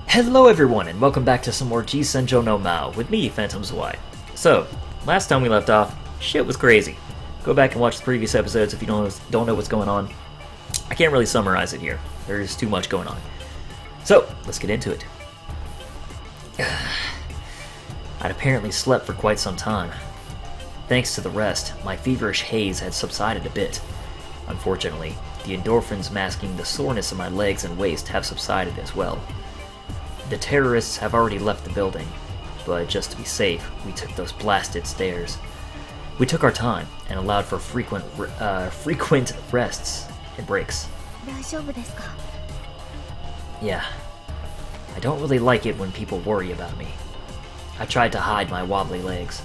Hello everyone, and welcome back to some more G-Senjou no Maou with me, Phantom Y. So, last time we left off, shit was crazy. Go back and watch the previous episodes if you don't know what's going on. I can't really summarize it here. There's too much going on. So, let's get into it. I'd apparently slept for quite some time. Thanks to the rest, my feverish haze had subsided a bit. Unfortunately, the endorphins masking the soreness of my legs and waist have subsided as well. The terrorists have already left the building, but just to be safe, we took those blasted stairs. We took our time and allowed for frequent rests and breaks. Yeah, I don't really like it when people worry about me. I tried to hide my wobbly legs.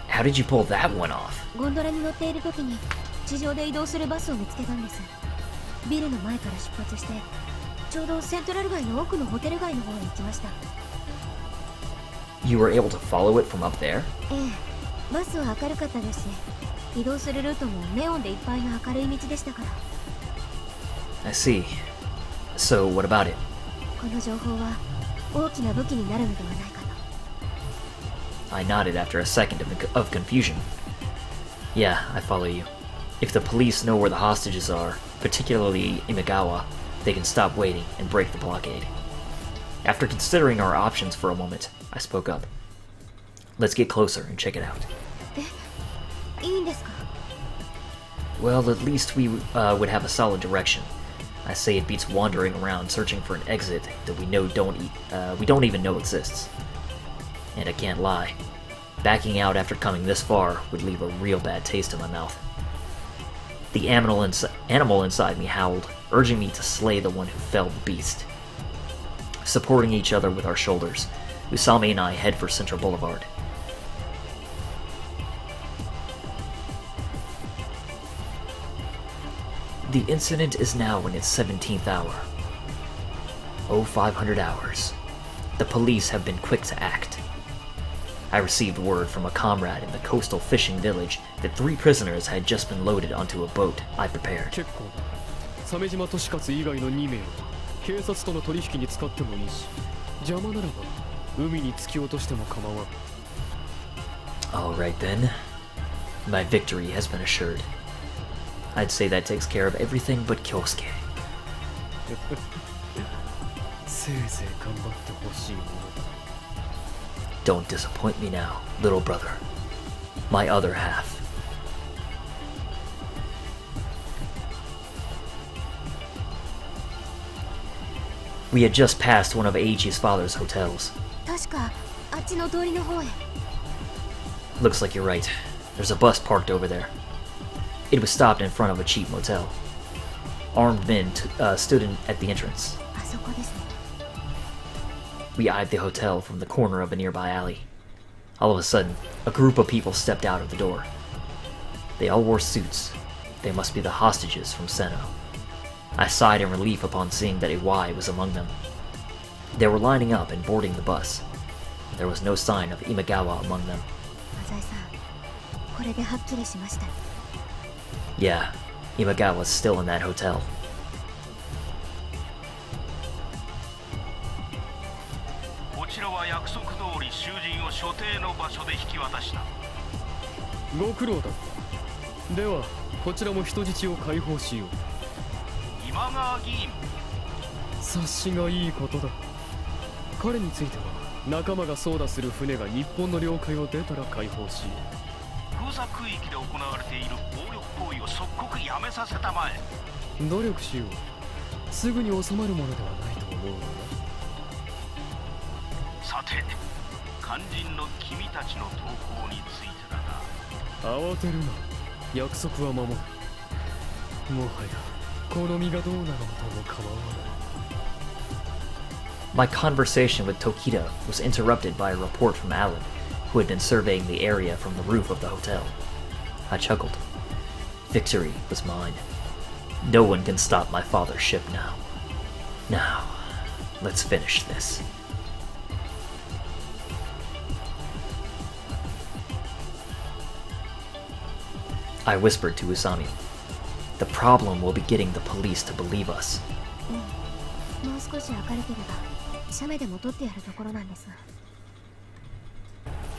How did you pull that one off? You were able to follow it from up there? I see. So, what about it? I nodded after a second of confusion. Yeah, I follow you. If the police know where the hostages are, particularly Imagawa, they can stop waiting and break the blockade. After considering our options for a moment, I spoke up. Let's get closer and check it out. Well, at least we would have a solid direction. I say it beats wandering around searching for an exit that we don't even know exists. And I can't lie, backing out after coming this far would leave a real bad taste in my mouth. The animal inside me howled, urging me to slay the one who felled the beast. Supporting each other with our shoulders, Usami and I head for Central Boulevard. The incident is now in its 17th hour. 0500 hours. The police have been quick to act. I received word from a comrade in the coastal fishing village that 3 prisoners had just been loaded onto a boat I prepared. Alright then. My victory has been assured. I'd say that takes care of everything but Kyosuke. Don't disappoint me now, little brother. My other half. We had just passed one of Eiichi's father's hotels. Looks like you're right. There's a bus parked over there. It was stopped in front of a cheap motel. Armed men stood at the entrance. We eyed the hotel from the corner of a nearby alley. All of a sudden, a group of people stepped out of the door. They all wore suits. They must be the hostages from Seno. I sighed in relief upon seeing that a Y was among them. They were lining up and boarding the bus. There was no sign of Imagawa among them. Yeah, Imagawa's still in that hotel. My conversation with Tokita was interrupted by a report from Alan, who had been surveying the area from the roof of the hotel. I chuckled. Victory was mine. No one can stop my father's ship now. Now, let's finish this. I whispered to Usami. The problem will be getting the police to believe us.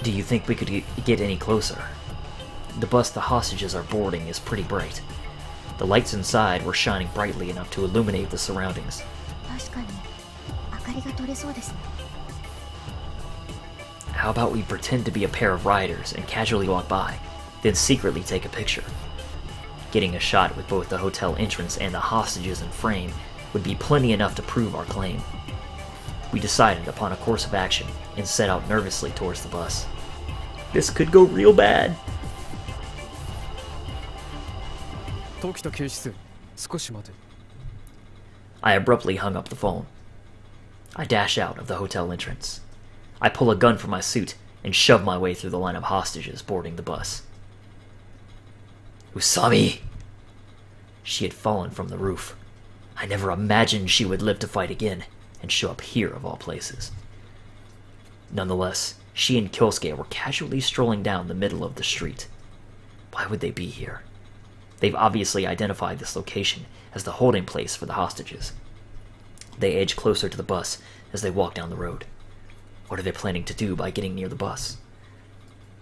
Do you think we could get any closer? The bus the hostages are boarding is pretty bright. The lights inside were shining brightly enough to illuminate the surroundings. How about we pretend to be a pair of riders and casually walk by, then secretly take a picture? Getting a shot with both the hotel entrance and the hostages in frame would be plenty enough to prove our claim. We decided upon a course of action and set out nervously towards the bus. This could go real bad. I abruptly hung up the phone. I dash out of the hotel entrance. I pull a gun from my suit and shove my way through the line of hostages boarding the bus. Usami! She had fallen from the roof. I never imagined she would live to fight again and show up here of all places. Nonetheless, she and Kyosuke were casually strolling down the middle of the street. Why would they be here? They've obviously identified this location as the holding place for the hostages. They edge closer to the bus as they walk down the road. What are they planning to do by getting near the bus?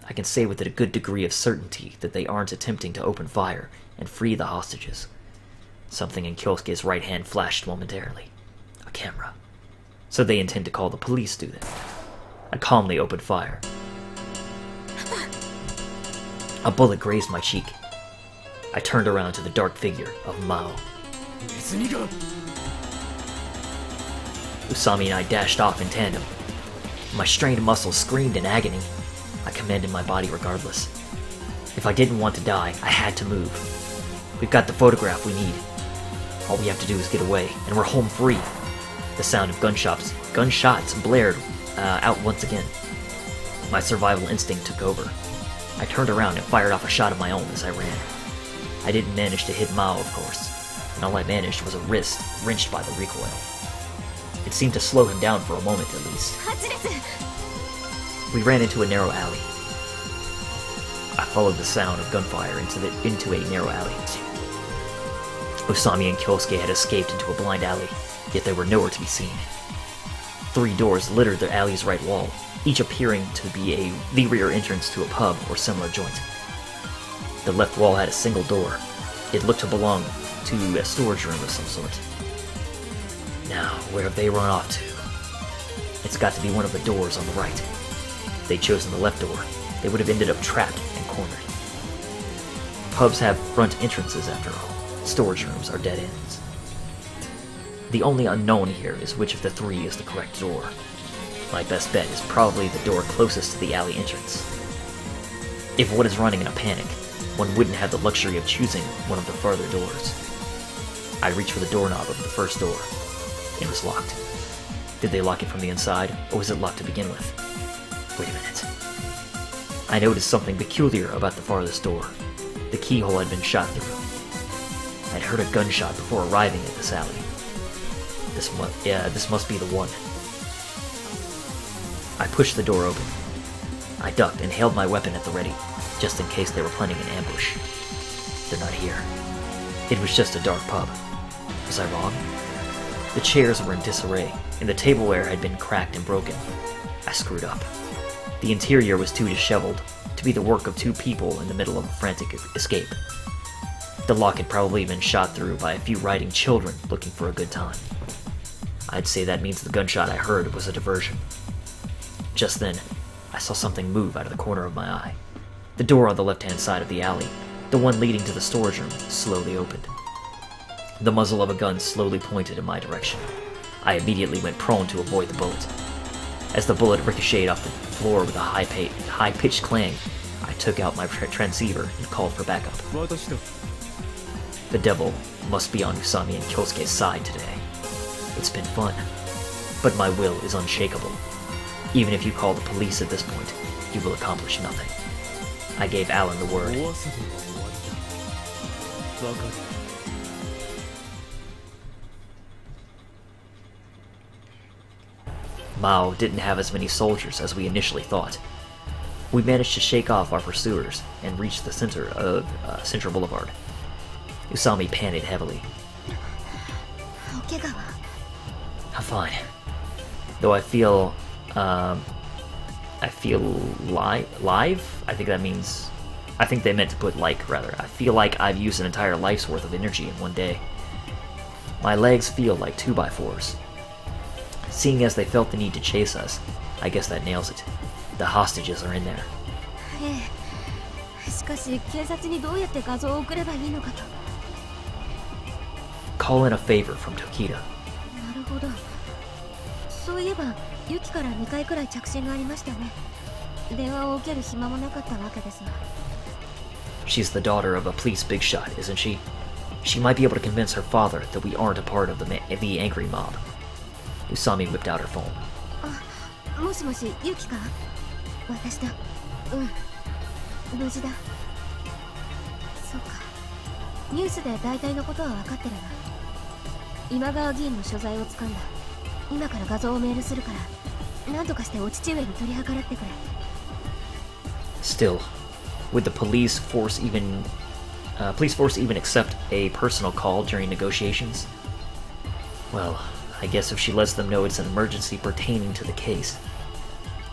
I can say with a good degree of certainty that they aren't attempting to open fire and free the hostages. Something in Kyosuke's right hand flashed momentarily. A camera. So they intend to call the police, do they? I calmly opened fire. A bullet grazed my cheek. I turned around to the dark figure of Maou. Usami and I dashed off in tandem. My strained muscles screamed in agony. I commanded my body regardless. If I didn't want to die, I had to move. We've got the photograph we need. All we have to do is get away, and we're home free. The sound of gunshots blared out once again. My survival instinct took over. I turned around and fired off a shot of my own as I ran. I didn't manage to hit Maou, of course, and all I managed was a wrist wrenched by the recoil. It seemed to slow him down for a moment at least. We ran into a narrow alley. I followed the sound of gunfire into a narrow alley. Usami and Kyosuke had escaped into a blind alley, yet they were nowhere to be seen. 3 doors littered the alley's right wall, each appearing to be the rear entrance to a pub or similar joint. The left wall had a single door. It looked to belong to a storage room of some sort. Now, where have they run off to? It's got to be one of the doors on the right. If they'd chosen the left door, they would have ended up trapped and cornered. Pubs have front entrances after all. Storage rooms are dead ends. The only unknown here is which of the 3 is the correct door. My best bet is probably the door closest to the alley entrance. If one is running in a panic, one wouldn't have the luxury of choosing one of the farther doors. I reached for the doorknob of the first door. It was locked. Did they lock it from the inside, or was it locked to begin with? Wait a minute. I noticed something peculiar about the farthest door. The keyhole had been shot through. I'd heard a gunshot before arriving at this alley. This must be the one. I pushed the door open. I ducked and held my weapon at the ready, just in case they were planning an ambush. They're not here. It was just a dark pub. Was I wrong? The chairs were in disarray, and the tableware had been cracked and broken. I screwed up. The interior was too disheveled to be the work of 2 people in the middle of a frantic escape. The lock had probably been shot through by a few riding children looking for a good time. I'd say that means the gunshot I heard was a diversion. Just then, I saw something move out of the corner of my eye. The door on the left-hand side of the alley, the one leading to the storage room, slowly opened. The muzzle of a gun slowly pointed in my direction. I immediately went prone to avoid the bullet. As the bullet ricocheted off the floor with a high-pitched clang, I took out my transceiver and called for backup. The devil must be on Usami and Kyosuke's side today. It's been fun, but my will is unshakable. Even if you call the police at this point, you will accomplish nothing. I gave Alan the word. Maou didn't have as many soldiers as we initially thought. We managed to shake off our pursuers and reach the center of Central Boulevard. Usami panted heavily. I'm fine. Though I feel live? I think that means... I think they meant to put like, rather. I feel like I've used an entire life's worth of energy in one day. My legs feel like 2x4s. Seeing as they felt the need to chase us, I guess that nails it. The hostages are in there. Call in a favor from Tokita. She's the daughter of a police big shot, isn't she? She might be able to convince her father that we aren't a part of the angry mob. Usami whipped out her phone. Still, would the police force even accept a personal call during negotiations? Well, I guess if she lets them know it's an emergency pertaining to the case,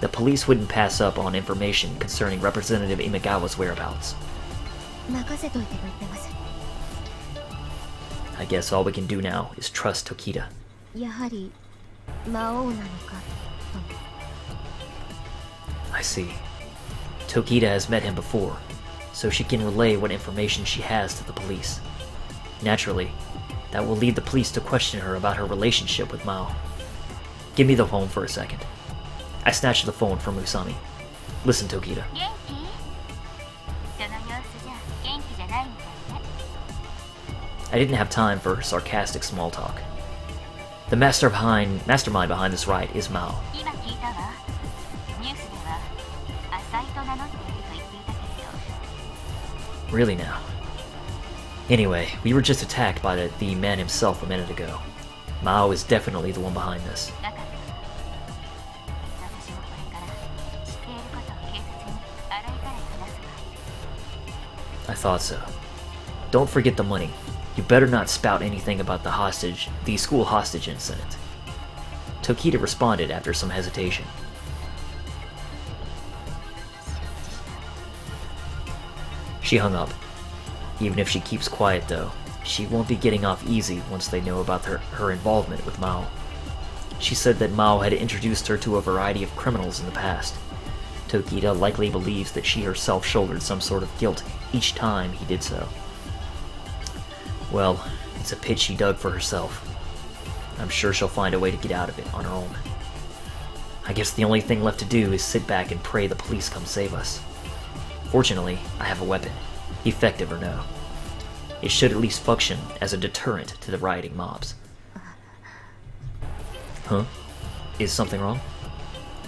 the police wouldn't pass up on information concerning Representative Imagawa's whereabouts. I guess all we can do now is trust Tokita. I see. Tokita has met him before, so she can relay what information she has to the police. Naturally, that will lead the police to question her about her relationship with Maou. Give me the phone for a second. I snatched the phone from Usami. Listen, Tokita. I didn't have time for sarcastic small talk. The mastermind behind this riot is Maou. Really now? Anyway, we were just attacked by the man himself a minute ago. Maou is definitely the one behind this. I thought so. Don't forget the money. You better not spout anything about the school hostage incident. Tokita responded after some hesitation. She hung up. Even if she keeps quiet though, she won't be getting off easy once they know about her involvement with Maou. She said that Maou had introduced her to a variety of criminals in the past. Tokita likely believes that she herself shouldered some sort of guilt each time he did so. Well, it's a pit she dug for herself. I'm sure she'll find a way to get out of it on her own. I guess the only thing left to do is sit back and pray the police come save us. Fortunately, I have a weapon, effective or no. It should at least function as a deterrent to the rioting mobs. Huh? Is something wrong?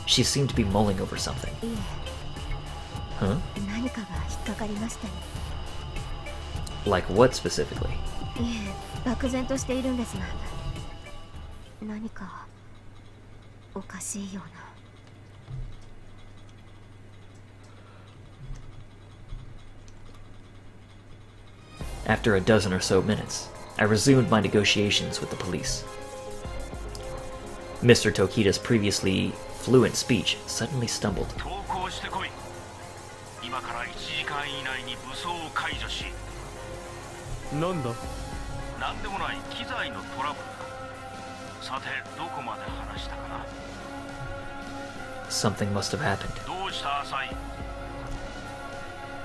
She seemed to be mulling over something. Huh? Like what specifically? After a dozen or so minutes, I resumed my negotiations with the police. Mr. Tokita's previously fluent speech suddenly stumbled. Something must have happened.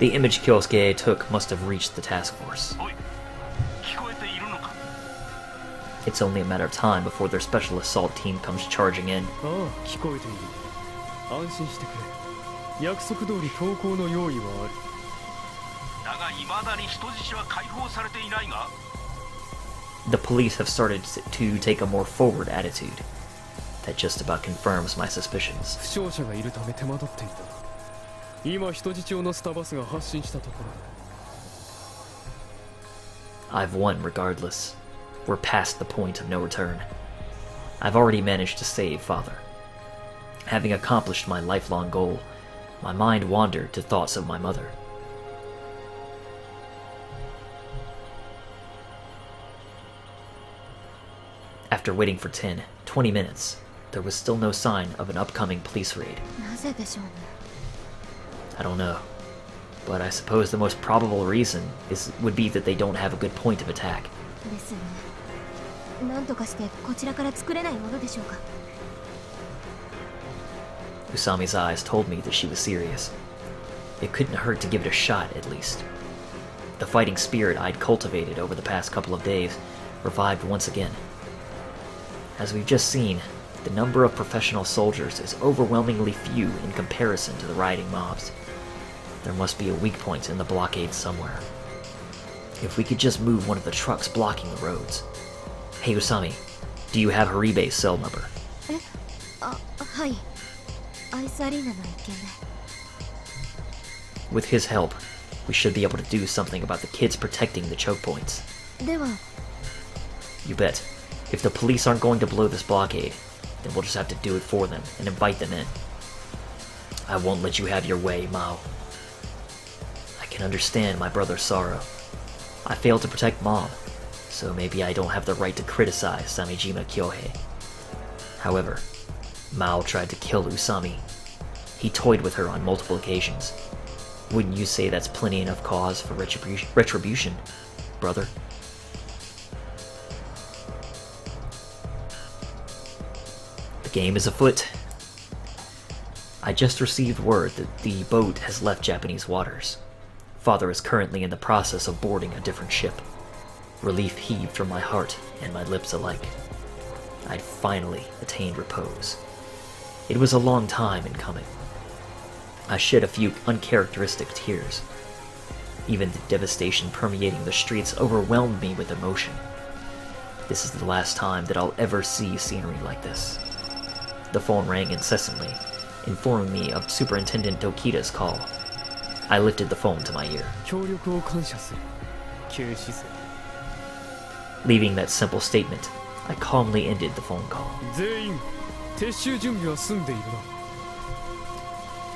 The image Kyosuke took must have reached the task force. It's only a matter of time before their special assault team comes charging in. The police have started to take a more forward attitude. That just about confirms my suspicions. I've won regardless. We're past the point of no return. I've already managed to save Father. Having accomplished my lifelong goal, my mind wandered to thoughts of my mother. After waiting for 10, 20 minutes, there was still no sign of an upcoming police raid. I don't know, but I suppose the most probable reason would be that they don't have a good point of attack. Usami's eyes told me that she was serious. It couldn't hurt to give it a shot, at least. The fighting spirit I'd cultivated over the past couple of days revived once again. As we've just seen, the number of professional soldiers is overwhelmingly few in comparison to the rioting mobs. There must be a weak point in the blockade somewhere. If we could just move one of the trucks blocking the roads. Hey Usami, do you have Haribe's cell number? With his help, we should be able to do something about the kids protecting the choke points. You bet. If the police aren't going to blow this blockade, then we'll just have to do it for them and invite them in. I won't let you have your way, Maou. I can understand my brother's sorrow. I failed to protect Mom, so maybe I don't have the right to criticize Samijima Kyohei. However, Maou tried to kill Usami. He toyed with her on multiple occasions. Wouldn't you say that's plenty enough cause for retribution, brother? The game is afoot. I just received word that the boat has left Japanese waters. Father is currently in the process of boarding a different ship. Relief heaved from my heart and my lips alike. I'd finally attained repose. It was a long time in coming. I shed a few uncharacteristic tears. Even the devastation permeating the streets overwhelmed me with emotion. This is the last time that I'll ever see scenery like this. The phone rang incessantly, informing me of Superintendent Dokita's call. I lifted the phone to my ear. Leaving that simple statement, I calmly ended the phone call.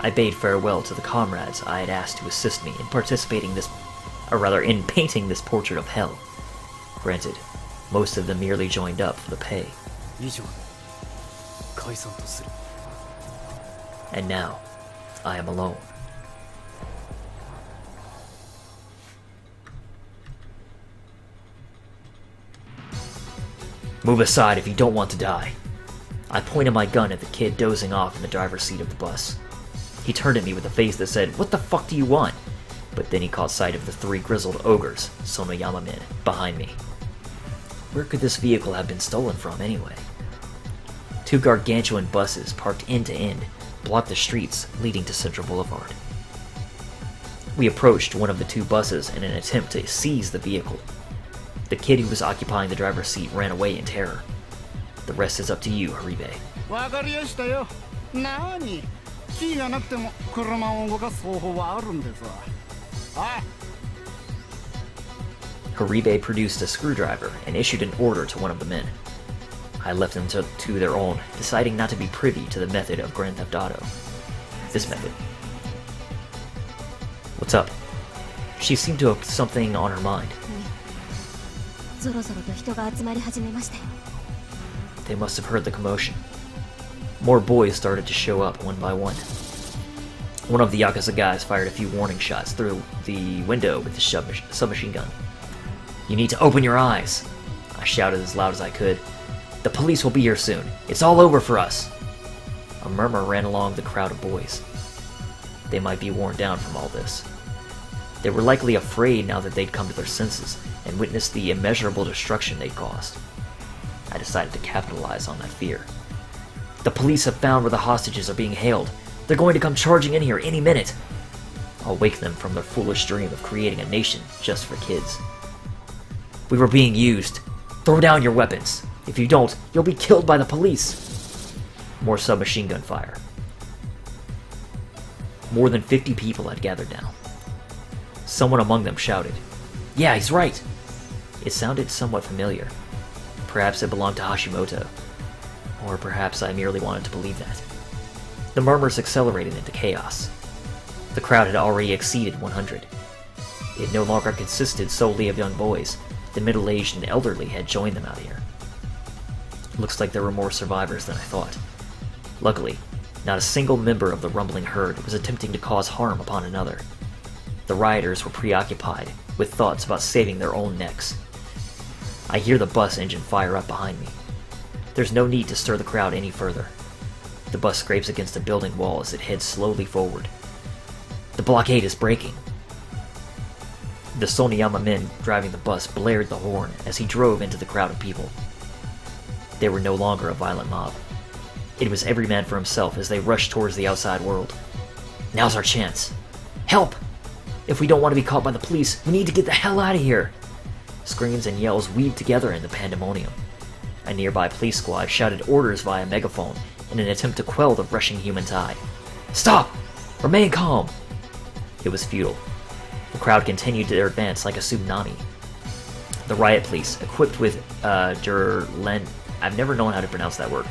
I bade farewell to the comrades I had asked to assist me in painting this portrait of hell. Granted, most of them merely joined up for the pay. And now, I am alone. Move aside if you don't want to die. I pointed my gun at the kid dozing off in the driver's seat of the bus. He turned at me with a face that said, "What the fuck do you want?" But then he caught sight of the 3 grizzled ogres, Sonoyama men, behind me. Where could this vehicle have been stolen from anyway? 2 gargantuan buses parked end to end blocked the streets leading to Central Boulevard. We approached one of the 2 buses in an attempt to seize the vehicle. The kid who was occupying the driver's seat ran away in terror. The rest is up to you, Haribe. Haribe produced a screwdriver and issued an order to one of the men. I left them to their own, deciding not to be privy to the method of Grand Theft Auto. This method. What's up? She seemed to have something on her mind. They must have heard the commotion. More boys started to show up one by one. One of the Yakuza guys fired a few warning shots through the window with his submachine gun. "You need to open your eyes," I shouted as loud as I could. "The police will be here soon. It's all over for us." A murmur ran along the crowd of boys. They might be worn down from all this. They were likely afraid now that they'd come to their senses and witnessed the immeasurable destruction they'd caused. I decided to capitalize on that fear. "The police have found where the hostages are being held. They're going to come charging in here any minute. I'll wake them from their foolish dream of creating a nation just for kids. We were being used. Throw down your weapons. If you don't, you'll be killed by the police." More submachine gun fire. More than 50 people had gathered now. Someone among them shouted, "Yeah, he's right." It sounded somewhat familiar. Perhaps it belonged to Hashimoto. Or perhaps I merely wanted to believe that. The murmurs accelerated into chaos. The crowd had already exceeded 100. It no longer consisted solely of young boys. The middle-aged and elderly had joined them out here. Looks like there were more survivors than I thought. Luckily, not a single member of the rumbling herd was attempting to cause harm upon another. The rioters were preoccupied with thoughts about saving their own necks. I hear the bus engine fire up behind me. There's no need to stir the crowd any further. The bus scrapes against a building wall as it heads slowly forward. The blockade is breaking. The Soniyama men driving the bus blared the horn as he drove into the crowd of people. They were no longer a violent mob. It was every man for himself as they rushed towards the outside world. Now's our chance. Help! If we don't want to be caught by the police, we need to get the hell out of here! Screams and yells weaved together in the pandemonium. A nearby police squad shouted orders via megaphone in an attempt to quell the rushing human tide. Stop! Remain calm! It was futile. The crowd continued their advance like a tsunami. The riot police, equipped with I've never known how to pronounce that word.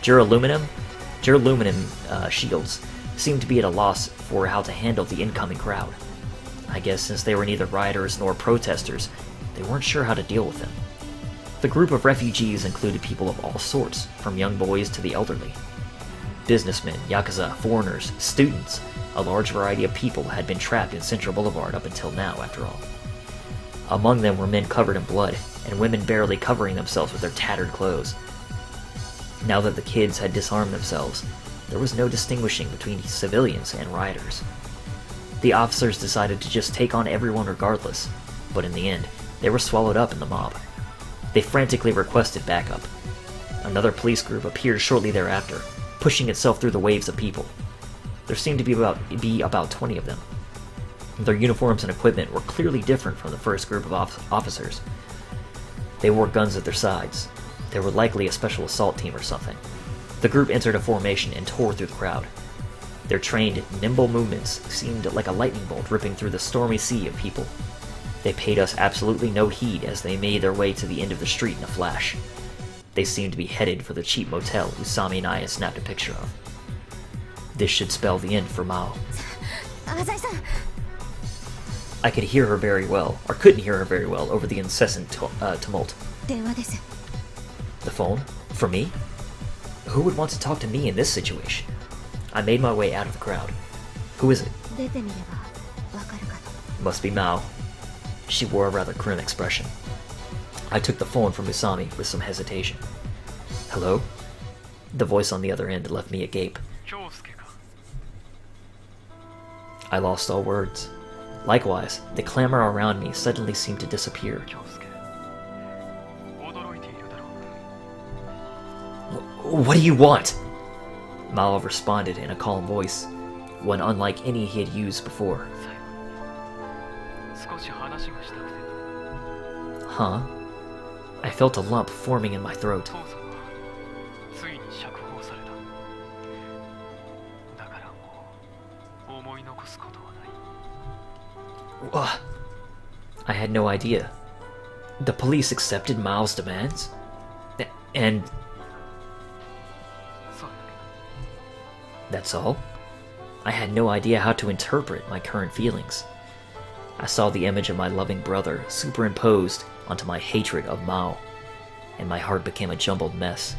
Duraluminum shields, seemed to be at a loss for how to handle the incoming crowd. I guess since they were neither rioters nor protesters, they weren't sure how to deal with them. The group of refugees included people of all sorts, from young boys to the elderly. Businessmen, yakuza, foreigners, students, a large variety of people had been trapped in Central Boulevard up until now, after all. Among them were men covered in blood, and women barely covering themselves with their tattered clothes. Now that the kids had disarmed themselves, there was no distinguishing between civilians and rioters. The officers decided to just take on everyone regardless, but in the end, they were swallowed up in the mob. They frantically requested backup. Another police group appeared shortly thereafter, pushing itself through the waves of people. There seemed to be about 20 of them. Their uniforms and equipment were clearly different from the first group of officers. They wore guns at their sides. They were likely a special assault team or something. The group entered a formation and tore through the crowd. Their trained, nimble movements seemed like a lightning bolt ripping through the stormy sea of people. They paid us absolutely no heed as they made their way to the end of the street in a flash. They seemed to be headed for the cheap motel Usami and I had snapped a picture of. This should spell the end for Maou. I could hear her very well, or couldn't hear her very well, over the incessant tumult. The phone? For me? Who would want to talk to me in this situation? I made my way out of the crowd. Who is it? Must be Maou. She wore a rather grim expression. I took the phone from Usami with some hesitation. Hello? The voice on the other end left me agape. I lost all words. Likewise, the clamor around me suddenly seemed to disappear. What do you want? Maou responded in a calm voice, one unlike any he had used before. Huh? I felt a lump forming in my throat. I had no idea. The police accepted Mao's demands? And... that's all? I had no idea how to interpret my current feelings. I saw the image of my loving brother superimposed onto my hatred of Maou, and my heart became a jumbled mess.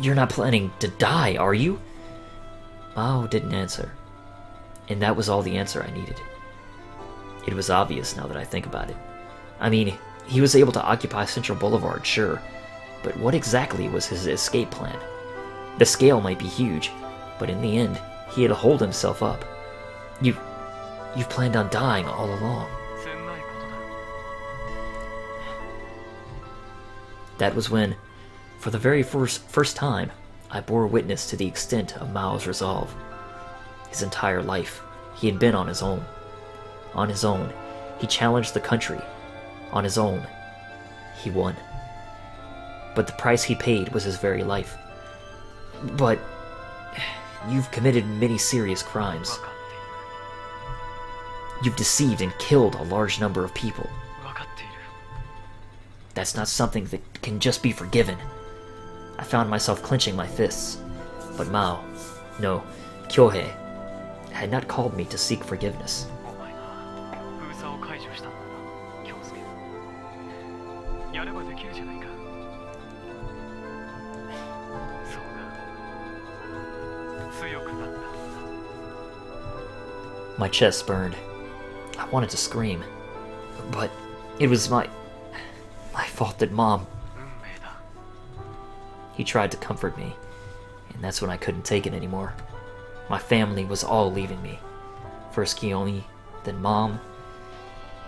You're not planning to die, are you? Maou didn't answer, and that was all the answer I needed. It was obvious now that I think about it. I mean, he was able to occupy Central Boulevard, sure, but what exactly was his escape plan? The scale might be huge, but in the end, he had to hold himself up. You've planned on dying all along. That was when, for the very first time, I bore witness to the extent of Mao's resolve. His entire life, he had been on his own. On his own, he challenged the country. On his own, he won. But the price he paid was his very life. But you've committed many serious crimes. You've deceived and killed a large number of people. That's not something that can just be forgiven. I found myself clenching my fists. But Maou, no, Kyohei, had not called me to seek forgiveness. My chest burned. I wanted to scream, but it was my fault that Mom... He tried to comfort me, and that's when I couldn't take it anymore. My family was all leaving me. First Kiyomi, then Mom,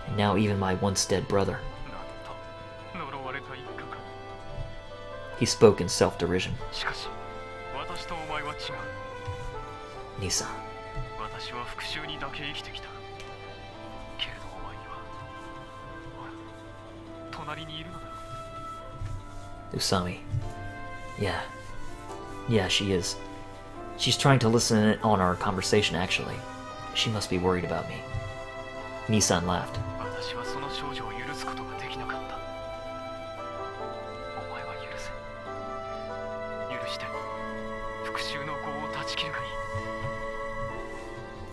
and now even my once dead brother. He spoke in self-derision. Nisan. Usami. Yeah, she is. She's trying to listen in on our conversation, actually. She must be worried about me. Nisan laughed.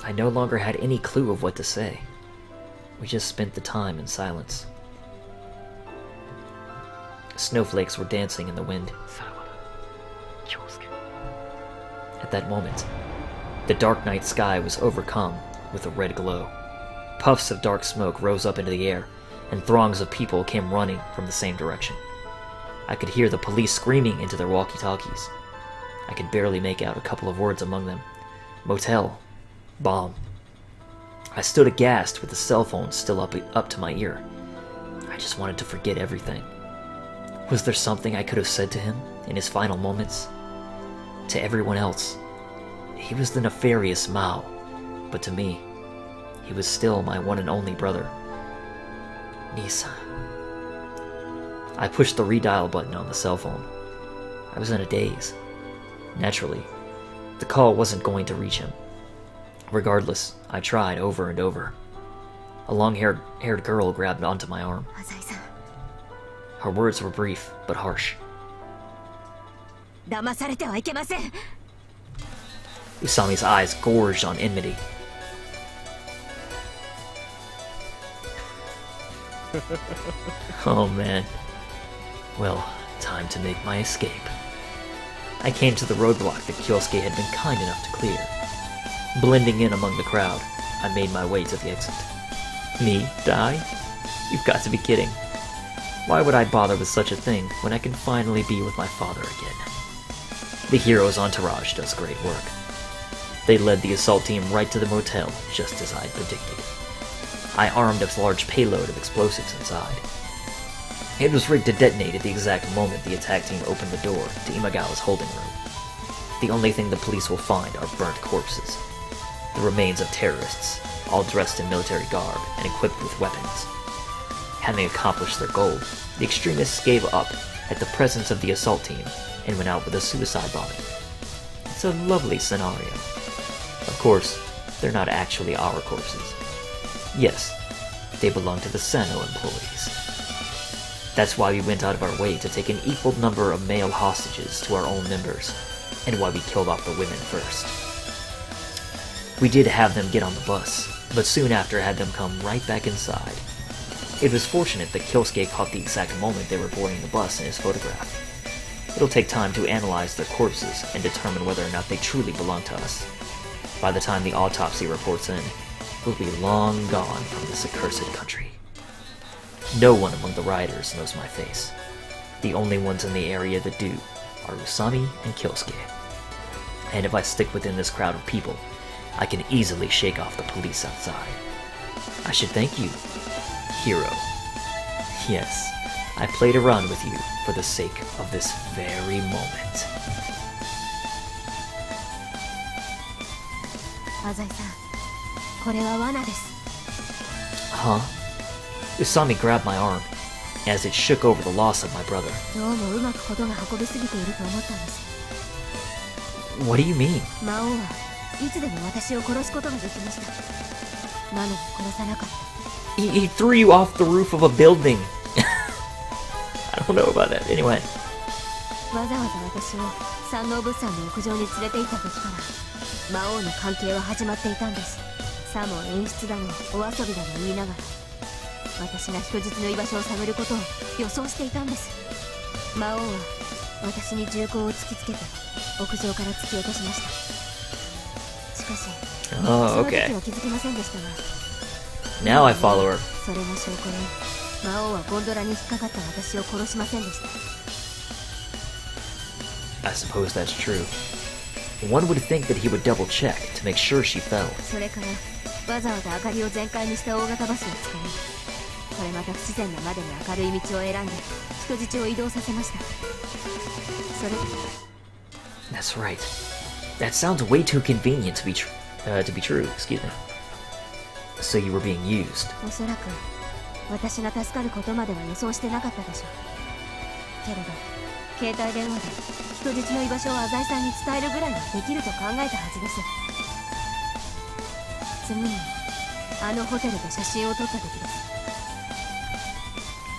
I no longer had any clue of what to say. We just spent the time in silence. Snowflakes were dancing in the wind. At that moment, the dark night sky was overcome with a red glow. Puffs of dark smoke rose up into the air, and throngs of people came running from the same direction. I could hear the police screaming into their walkie-talkies. I could barely make out a couple of words among them. Motel. Bomb. I stood aghast with the cell phone still up to my ear. I just wanted to forget everything. Was there something I could have said to him in his final moments? To everyone else, he was the nefarious Maou, but to me, he was still my one and only brother. Nisan. I pushed the redial button on the cell phone. I was in a daze. Naturally, the call wasn't going to reach him. Regardless, I tried over and over. A long-haired girl grabbed onto my arm. Her words were brief, but harsh. Usami's eyes gorged on enmity. Oh man. Well, time to make my escape. I came to the roadblock that Kyosuke had been kind enough to clear. Blending in among the crowd, I made my way to the exit. Me, die? You've got to be kidding. Why would I bother with such a thing when I can finally be with my father again? The hero's entourage does great work. They led the assault team right to the motel, just as I had predicted. I armed a large payload of explosives inside. It was rigged to detonate at the exact moment the attack team opened the door to Imagawa's holding room. The only thing the police will find are burnt corpses. The remains of terrorists, all dressed in military garb and equipped with weapons. Having accomplished their goal, the extremists gave up at the presence of the assault team and went out with a suicide bombing. It's a lovely scenario. Of course, they're not actually our corpses. Yes, they belong to the Sano employees. That's why we went out of our way to take an equal number of male hostages to our own members, and why we killed off the women first. We did have them get on the bus, but soon after had them come right back inside. It was fortunate that Kyosuke caught the exact moment they were boarding the bus in his photograph. It'll take time to analyze their corpses and determine whether or not they truly belong to us. By the time the autopsy reports in, we'll be long gone from this accursed country. No one among the rioters knows my face. The only ones in the area that do are Usami and Kyosuke. And if I stick within this crowd of people, I can easily shake off the police outside. I should thank you, hero. Yes, I played around with you for the sake of this very moment. Huh? Usami grabbed my arm as it shook over the loss of my brother. What do you mean? He threw you off the roof of a building. I don't know about that. Anyway. Oh, okay. Now I follow her. I suppose that's true. One would think that he would double check to make sure she fell. That's right. That sounds way too convenient to be true. Excuse me. So you were being used.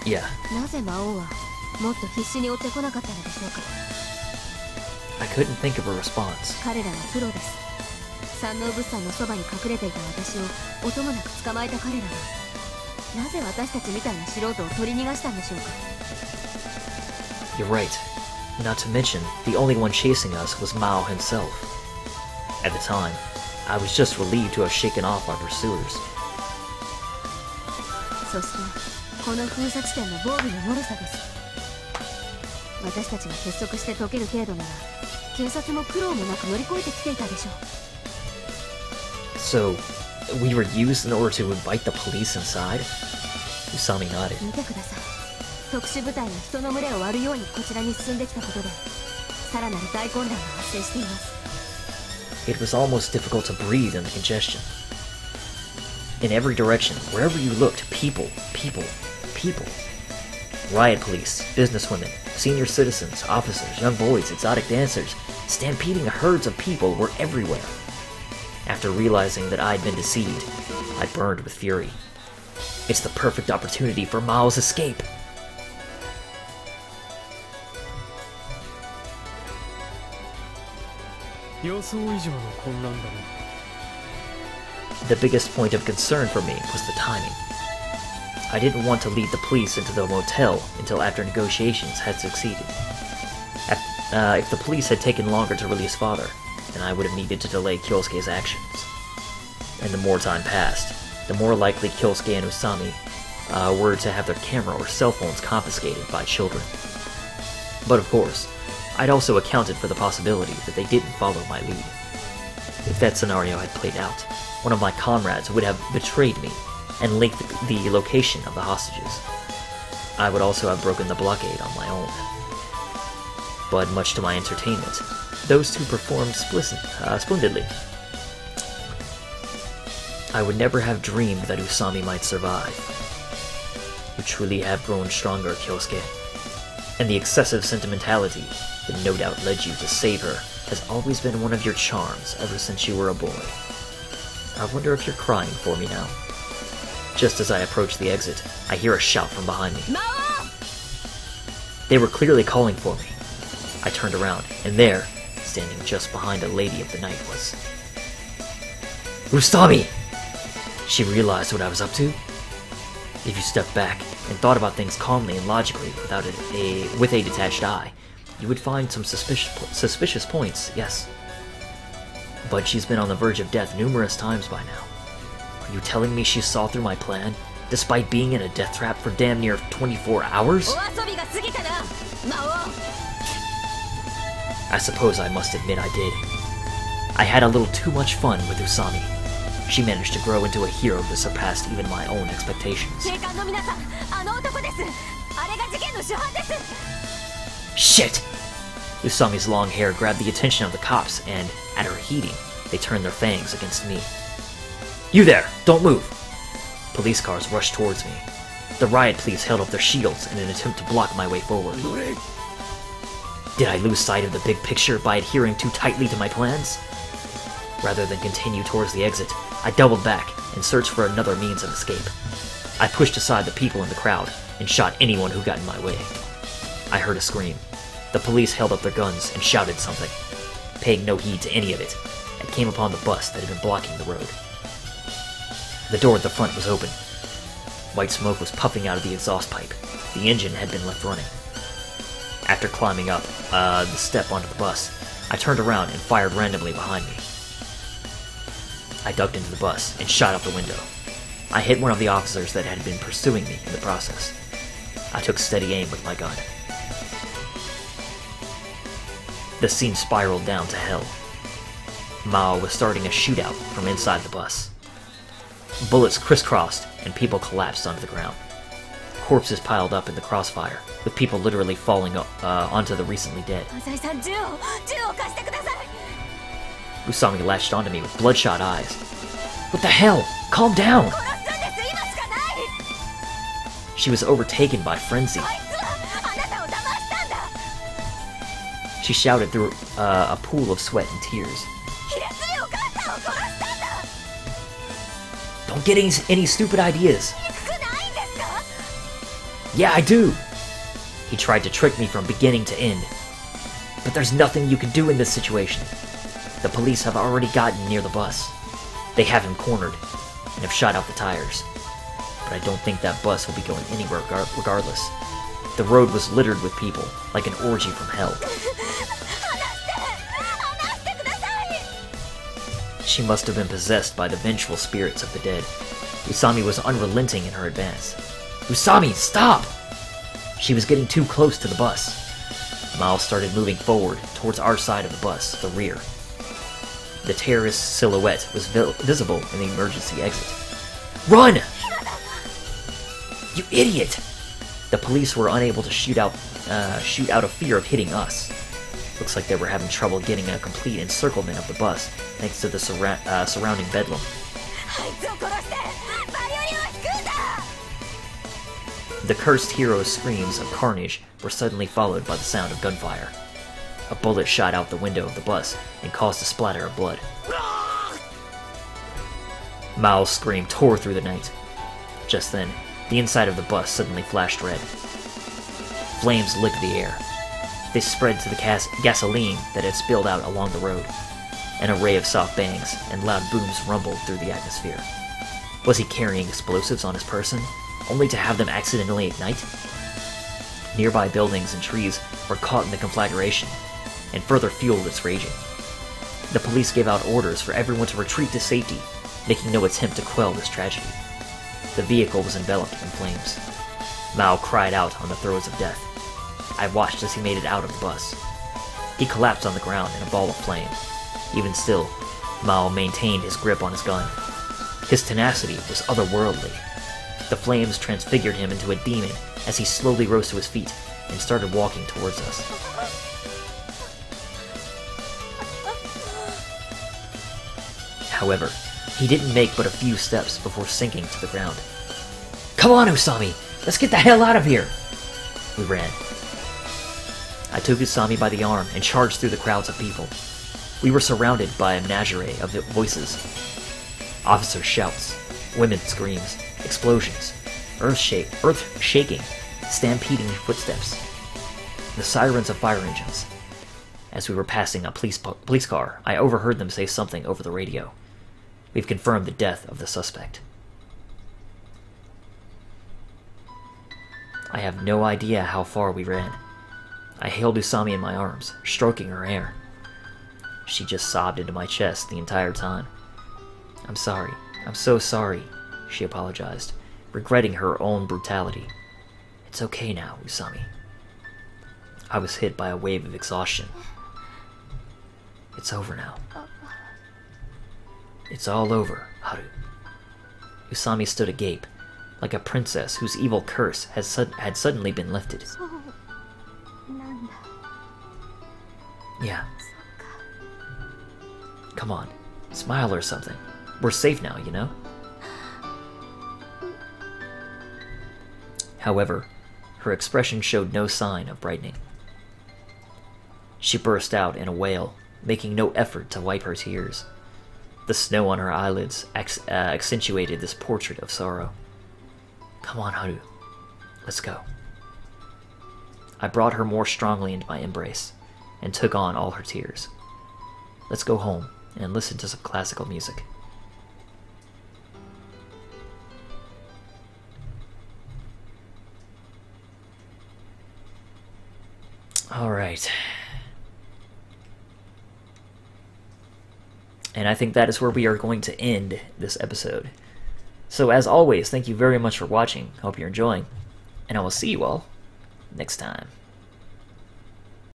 Yeah. I couldn't think of a response. You're right. Not to mention, the only one chasing us was Maou himself. At the time, I was just relieved to have shaken off our pursuers. So, we were used in order to invite the police inside? Usami nodded. It was almost difficult to breathe in the congestion. In every direction, wherever you looked, people, people, people. Riot police, businesswomen, senior citizens, officers, young boys, exotic dancers, stampeding herds of people were everywhere. After realizing that I'd been deceived, I burned with fury. It's the perfect opportunity for Mao's escape. The biggest point of concern for me was the timing. I didn't want to lead the police into the motel until after negotiations had succeeded. If the police had taken longer to release Father, then I would have needed to delay Kyosuke's actions. And the more time passed, the more likely Kyosuke and Usami were to have their camera or cell phones confiscated by children. But of course, I'd also accounted for the possibility that they didn't follow my lead. If that scenario had played out, one of my comrades would have betrayed me and leaked the location of the hostages. I would also have broken the blockade on my own. But much to my entertainment, those two performed splendidly. I would never have dreamed that Usami might survive. You truly have grown stronger, Kyosuke. And the excessive sentimentality that no doubt led you to save her has always been one of your charms ever since you were a boy. I wonder if you're crying for me now. Just as I approach the exit, I hear a shout from behind me. Maou! They were clearly calling for me. I turned around, and there, standing just behind a lady of the night, was Usami! She realized what I was up to? If you stepped back and thought about things calmly and logically with a detached eye, you would find some suspicious points, yes. But she's been on the verge of death numerous times by now. Are you telling me she saw through my plan, despite being in a death trap for damn near 24 hours? I suppose I must admit I did. I had a little too much fun with Usami. She managed to grow into a hero that surpassed even my own expectations. Shit! Usami's long hair grabbed the attention of the cops, and, at her heeding, they turned their fangs against me. You there! Don't move! Police cars rushed towards me. The riot police held up their shields in an attempt to block my way forward. Did I lose sight of the big picture by adhering too tightly to my plans? Rather than continue towards the exit, I doubled back and searched for another means of escape. I pushed aside the people in the crowd and shot anyone who got in my way. I heard a scream. The police held up their guns and shouted something. Paying no heed to any of it, I came upon the bus that had been blocking the road. The door at the front was open. White smoke was puffing out of the exhaust pipe. The engine had been left running. After climbing up the step onto the bus, I turned around and fired randomly behind me. I ducked into the bus and shot out the window. I hit one of the officers that had been pursuing me in the process. I took steady aim with my gun. The scene spiraled down to hell. Maou was starting a shootout from inside the bus. Bullets crisscrossed and people collapsed onto the ground. Corpses piled up in the crossfire, with people literally falling onto the recently dead. Usami latched onto me with bloodshot eyes. What the hell? Calm down! She was overtaken by frenzy. She shouted through a pool of sweat and tears. Don't get any stupid ideas. Yeah, I do. He tried to trick me from beginning to end. But there's nothing you can do in this situation. The police have already gotten near the bus. They have him cornered and have shot out the tires. But I don't think that bus will be going anywhere regardless. The road was littered with people, like an orgy from hell. She must have been possessed by the vengeful spirits of the dead. Usami was unrelenting in her advance. Usami, stop! She was getting too close to the bus. Maou started moving forward towards our side of the bus, the rear. The terrorist's silhouette was visible in the emergency exit. Run! You idiot! The police were unable to shoot out of fear of hitting us. Looks like they were having trouble getting a complete encirclement of the bus, thanks to the surrounding bedlam. The cursed hero's screams of carnage were suddenly followed by the sound of gunfire. A bullet shot out the window of the bus and caused a splatter of blood. Mao's scream tore through the night. Just then, the inside of the bus suddenly flashed red. Flames licked the air. They spread to the gasoline that had spilled out along the road. An array of soft bangs and loud booms rumbled through the atmosphere. Was he carrying explosives on his person, only to have them accidentally ignite? Nearby buildings and trees were caught in the conflagration, and further fueled its raging. The police gave out orders for everyone to retreat to safety, making no attempt to quell this tragedy. The vehicle was enveloped in flames. Maou cried out on the throes of death. I watched as he made it out of the bus. He collapsed on the ground in a ball of flame. Even still, Maou maintained his grip on his gun. His tenacity was otherworldly. The flames transfigured him into a demon as he slowly rose to his feet and started walking towards us. However, he didn't make but a few steps before sinking to the ground. Come on, Usami! Let's get the hell out of here! We ran. I took Usami by the arm and charged through the crowds of people. We were surrounded by a menagerie of voices. Officers' shouts, women's screams, explosions, earth shaking, stampeding footsteps, the sirens of fire engines. As we were passing a police car, I overheard them say something over the radio. We've confirmed the death of the suspect. I have no idea how far we ran. I held Usami in my arms, stroking her hair. She just sobbed into my chest the entire time. I'm sorry. I'm so sorry, she apologized, regretting her own brutality. It's okay now, Usami. I was hit by a wave of exhaustion. It's over now. It's all over, Haru. Usami stood agape, like a princess whose evil curse had suddenly been lifted. Yeah. Come on, smile or something. We're safe now, you know? However, her expression showed no sign of brightening. She burst out in a wail, making no effort to wipe her tears. The snow on her eyelids accentuated this portrait of sorrow. Come on, Haru. Let's go. I brought her more strongly into my embrace, and took on all her tears. Let's go home and listen to some classical music. Alright. And I think that is where we are going to end this episode. So as always, thank you very much for watching. Hope you're enjoying. And I will see you all next time.